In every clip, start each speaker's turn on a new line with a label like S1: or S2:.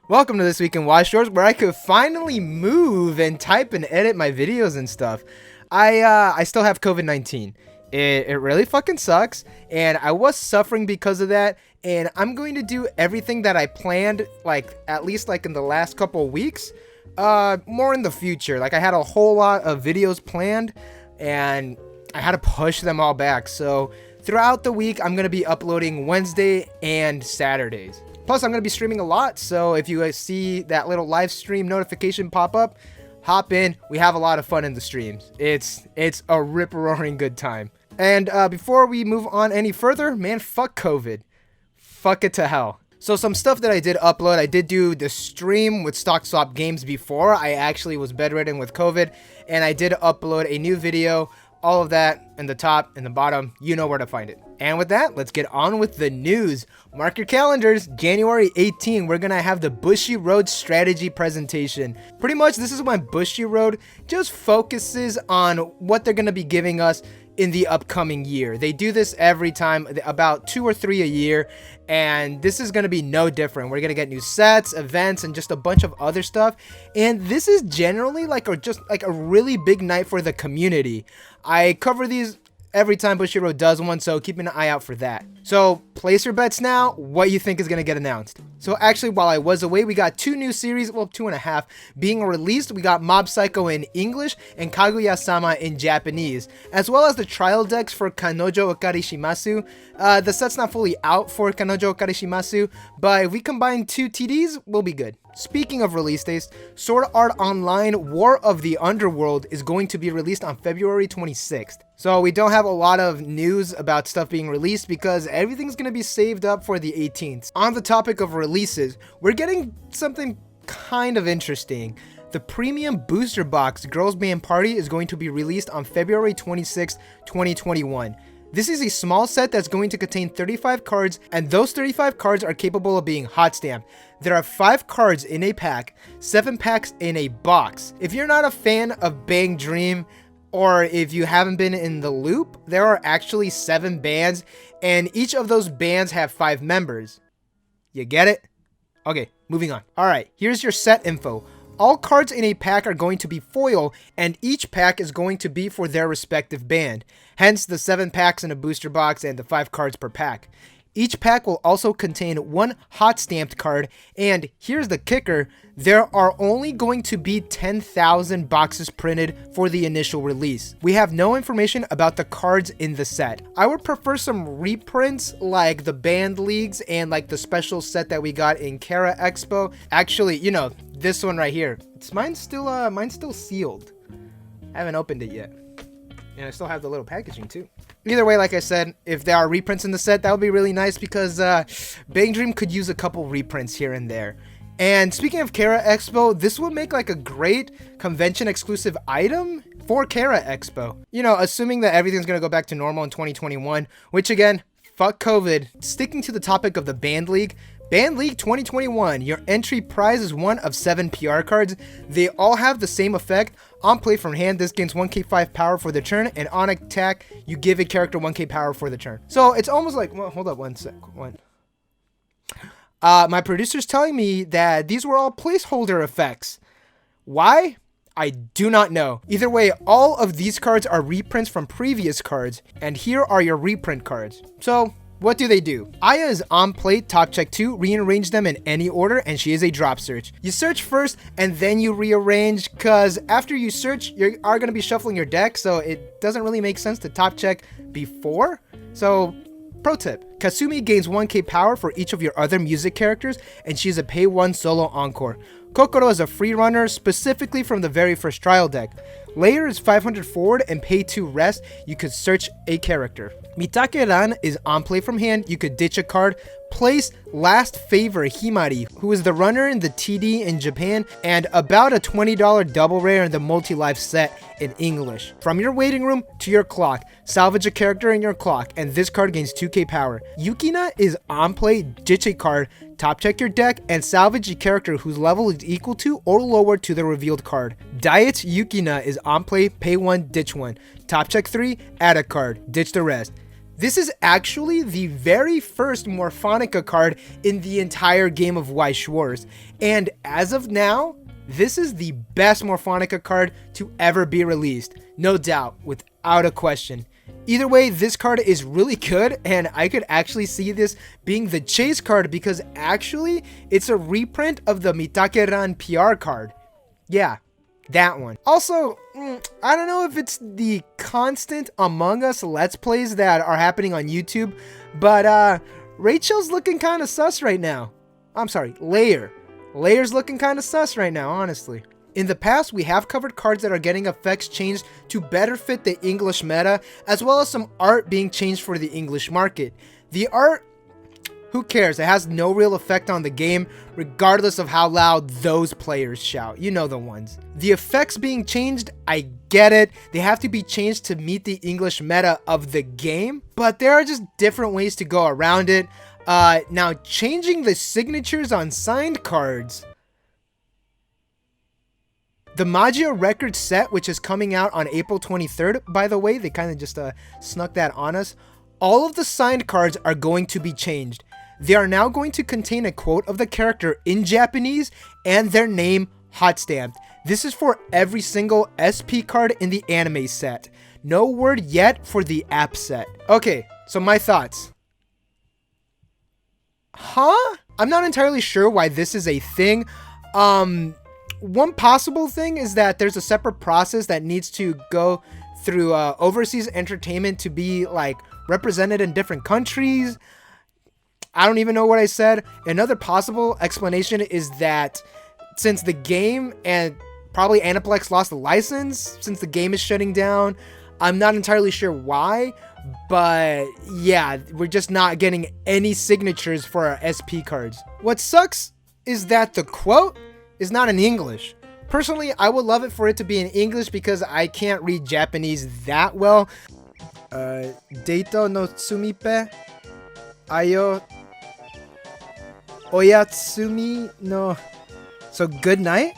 S1: Welcome to This Week in Weiss Schwarz, where I could finally move and type and edit my videos and stuff. I still have COVID-19. It really fucking sucks, and I was suffering because of that, and I'm going to do everything that I planned, like, at least, like, in the last couple of weeks, more in the future. Like, I had a whole lot of videos planned, and I had to push them all back, so throughout the week, I'm going to be uploading Wednesday and Saturdays. Plus, I'm going to be streaming a lot, so if you guys see that little live stream notification pop up, hop in. We have a lot of fun in the streams. It's a rip-roaring good time. And before we move on any further, man, fuck COVID. Fuck it to hell. So some stuff that I did upload, I did do the stream with Stock Swap Games before I actually was bedridden with COVID, and I did upload a new video. All of that in the top and the bottom, you know where to find it. And with that, let's get on with the news. Mark your calendars, January 18, we're gonna have the Bushiroad strategy presentation. Pretty much this is when Bushiroad just focuses on what they're gonna be giving us in the upcoming year. They do this every time, about 2 or 3 a year, and this is going to be no different. We're going to get new sets, events, and just a bunch of other stuff, and this is generally like a really big night for the community. I cover these every time Bushiroad does one, so keep an eye out for that. So place your bets now. What you think is going to get announced? So actually, while I was away, we got 2 new series, well, 2.5, being released. We got Mob Psycho in English and Kaguya-sama in Japanese, as well as the trial decks for Kanojo Okari Shimasu. The set's not fully out for Kanojo Okari Shimasu, but if we combine 2 TDs, we'll be good. Speaking of release dates, Sword Art Online War of the Underworld is going to be released on February 26th. So we don't have a lot of news about stuff being released because everything's going to be saved up for the 18th. On the topic of releases, we're getting something kind of interesting. The premium booster box Girls Band Party is going to be released on February 26th, 2021. This is a small set that's going to contain 35 cards, and those 35 cards are capable of being hot stamped. There are 5 cards in a pack, 7 packs in a box. If you're not a fan of Bang Dream, or if you haven't been in the loop, there are actually 7 bands, and each of those bands have 5 members. You get it? Okay, moving on. Alright, here's your set info. All cards in a pack are going to be foil, and each pack is going to be for their respective band. Hence the 7 packs in a booster box and the 5 cards per pack. Each pack will also contain 1 hot stamped card, and here's the kicker, there are only going to be 10,000 boxes printed for the initial release. We have no information about the cards in the set. I would prefer some reprints like the band leagues and like the special set that we got in Kara Expo. Actually, you know, this one right here. Mine's still sealed. I haven't opened it yet. And I still have the little packaging too. Either way, like I said, if there are reprints in the set, that would be really nice because Bang Dream could use a couple reprints here and there. And speaking of Kara Expo, this would make like a great convention exclusive item for Kara Expo. You know, assuming that everything's going to go back to normal in 2021, which again, fuck COVID. Sticking to the topic of the Band League, Band League 2021, your entry prize is 1 of 7 PR cards. They all have the same effect. On play from hand, this gains 1k5 power for the turn, and on attack, you give a character 1k power for the turn. So it's almost like, well, hold up one sec. My producer's telling me that these were all placeholder effects. Why? I do not know. Either way, all of these cards are reprints from previous cards, and here are your reprint cards. So what do? Aya is on plate, top check 2, rearrange them in any order, and she is a drop search. You search first, and then you rearrange, because after you search, you are going to be shuffling your deck, so it doesn't really make sense to top check before. So, pro tip, Kasumi gains 1k power for each of your other music characters, and she's a pay 1 solo encore. Kokoro is a free runner, specifically from the very first trial deck. Layer is 500 forward and pay 2 rest. You could search a character. Mitake-ran is on play from hand. You could ditch a card. Place Last Favor Himari, who is the runner in the TD in Japan and about a $20 double rare in the multi-life set in English. From your waiting room to your clock, salvage a character in your clock, and this card gains 2k power. Yukina is on play, ditch a card, top check your deck, and salvage a character whose level is equal to or lower to the revealed card. Diet Yukina is on play, pay 1, ditch 1. Top check 3, add a card, ditch the rest. This is actually the very first Morphonica card in the entire game of Weiss Schwarz, and as of now, this is the best Morphonica card to ever be released, no doubt, without a question. Either way, this card is really good, and I could actually see this being the chase card because actually, it's a reprint of the Mitakeran PR card. Yeah, that one. Also, I don't know if it's the constant Among Us Let's Plays that are happening on YouTube, but Rachel's looking kind of sus right now. I'm sorry, Layer's looking kind of sus right now, honestly. In the past, we have covered cards that are getting effects changed to better fit the English meta, as well as some art being changed for the English market. The art, who cares? It has no real effect on the game, regardless of how loud those players shout. You know the ones. The effects being changed, I get it. They have to be changed to meet the English meta of the game, but there are just different ways to go around it. Now, changing the signatures on signed cards. The Magia Record set, which is coming out on April 23rd, by the way, they kind of just snuck that on us. All of the signed cards are going to be changed. They are now going to contain a quote of the character in Japanese and their name hot stamped. This is for every single SP card in the anime set. No word yet for the app set. Okay, so my thoughts. I'm not entirely sure why this is a thing. One possible thing is that there's a separate process that needs to go through overseas entertainment to be like represented in different countries. I don't even know what I said. Another possible explanation is that since the game and probably Aniplex lost the license, since the game is shutting down, I'm not entirely sure why, but yeah, we're just not getting any signatures for our SP cards. What sucks is that the quote is not in English. Personally, I would love it for it to be in English because I can't read Japanese that well. Deito no tsumipe ayo oyatsumi no. So good night?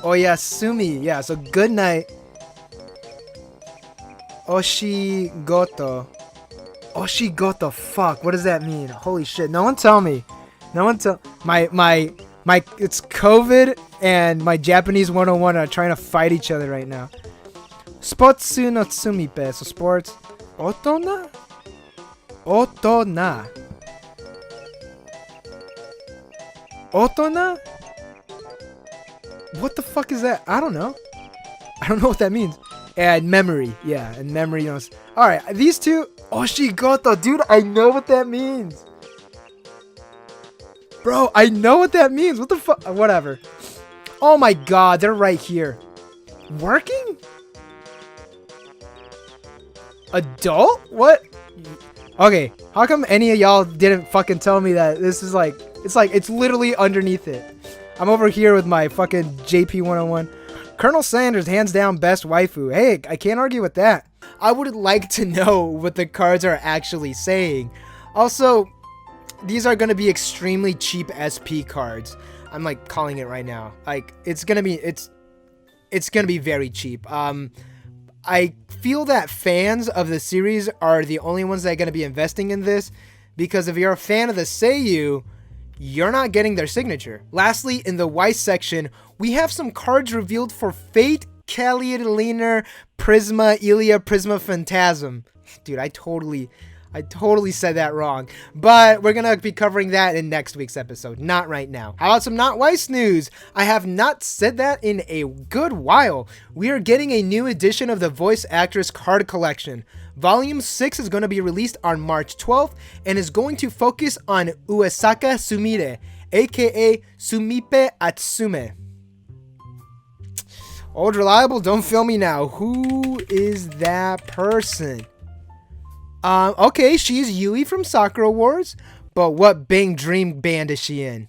S1: Oyasumi. Yeah, so good night. Oshigoto. Oshigoto. Fuck, what does that mean? Holy shit. No one tell me. No one tell. It's COVID and my Japanese 101 are trying to fight each other right now. Spotsu no tsumipe. So sports. Otona? Otona. Otona? What the fuck is that? I don't know. I don't know what that means. And memory. Yeah, and memory knows. Alright, these two. Oshigoto. Dude, I know what that means. Bro, I know what that means. What the fuck? Whatever. Oh my god, they're right here. Working? Adult? What? Okay, how come any of y'all didn't fucking tell me that this is like, it's literally underneath it. I'm over here with my fucking JP 101. Colonel Sanders, hands down, best waifu. Hey, I can't argue with that. I would like to know what the cards are actually saying. Also, these are going to be extremely cheap SP cards. I'm like calling it right now. Like it's going to be very cheap. I feel that fans of the series are the only ones that are going to be investing in this because if you're a fan of the Seiyu, you're not getting their signature. Lastly, in the Weiss section, we have some cards revealed for Fate, Kalieliner, Prisma, Ilia, Prisma, Phantasm. Dude, I totally said that wrong, but we're gonna be covering that in next week's episode, not right now. How about some Not Weiss news? I have not said that in a good while. We are getting a new edition of the Voice Actress card collection. Volume 6 is going to be released on March 12th and is going to focus on Uesaka Sumire, aka Sumipe Atsume. Old Reliable, don't fail me now. Who is that person? Okay, she's Yui from Sakura Wars, but what Bang Dream band is she in?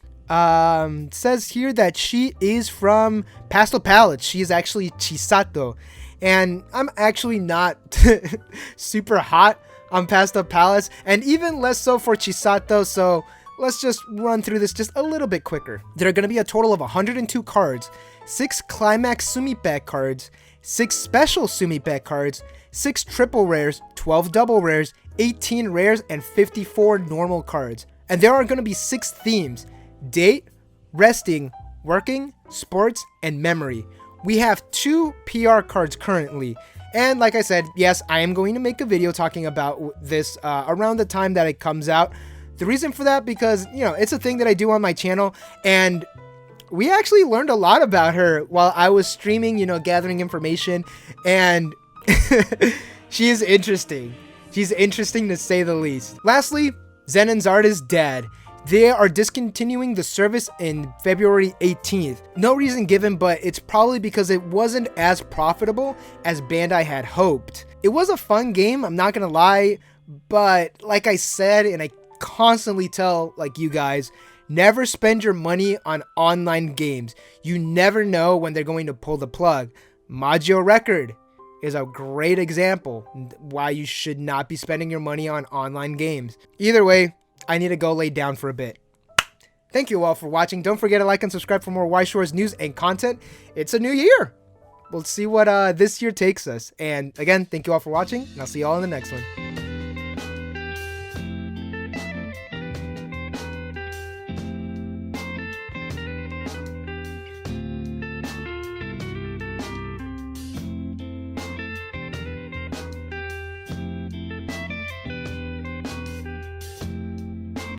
S1: Says here that she is from Pastel Palace. She is actually Chisato, and I'm actually not super hot on Pastel Palace, and even less so for Chisato, so let's just run through this just a little bit quicker. There are going to be a total of 102 cards, 6 Climax Sumipe cards, 6 Special Sumipe cards, 6 triple rares, 12 double rares, 18 rares, and 54 normal cards. And there are going to be 6 themes: date, resting, working, sports, and memory. We have 2 PR cards currently. And like I said, yes, I am going to make a video talking about this around the time that it comes out. The reason for that, because, you know, it's a thing that I do on my channel, and we actually learned a lot about her while I was streaming, you know, gathering information, and she is interesting. She's interesting to say the least. Lastly, Zenonzard is dead. They are discontinuing the service in February 18th. No reason given, but it's probably because it wasn't as profitable as Bandai had hoped. It was a fun game, I'm not gonna lie, but like I said, and I constantly tell like you guys, never spend your money on online games. You never know when they're going to pull the plug. Magio Record is a great example why you should not be spending your money on online games. Either way, I need to go lay down for a bit. Thank you all for watching. Don't forget to like and subscribe for more Weiss Schwarz news and content. It's a new year. We'll see what this year takes us. And again, thank you all for watching, and I'll see you all in the next one.